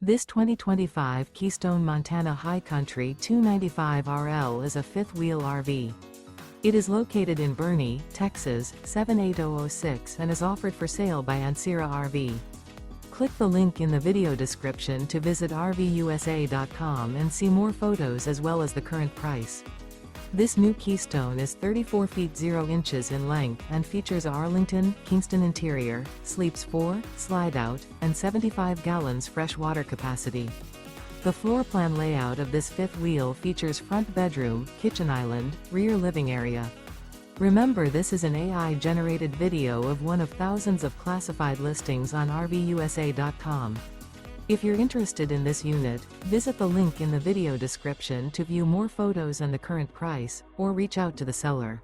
This 2025 Keystone Montana High Country 295RL is a fifth-wheel RV. It is located in Boerne, Texas, 78006 and is offered for sale by Ancira RV. Click the link in the video description to visit RVUSA.com and see more photos as well as the current price. This new Keystone is 34 feet 0 inches in length and features a Arlington, Kingston interior, sleeps 4, slide-out, and 75 gallons fresh water capacity. The floor plan layout of this fifth wheel features front bedroom, kitchen island, rear living area. Remember, this is an AI-generated video of one of thousands of classified listings on RVUSA.com. If you're interested in this unit, visit the link in the video description to view more photos and the current price, or reach out to the seller.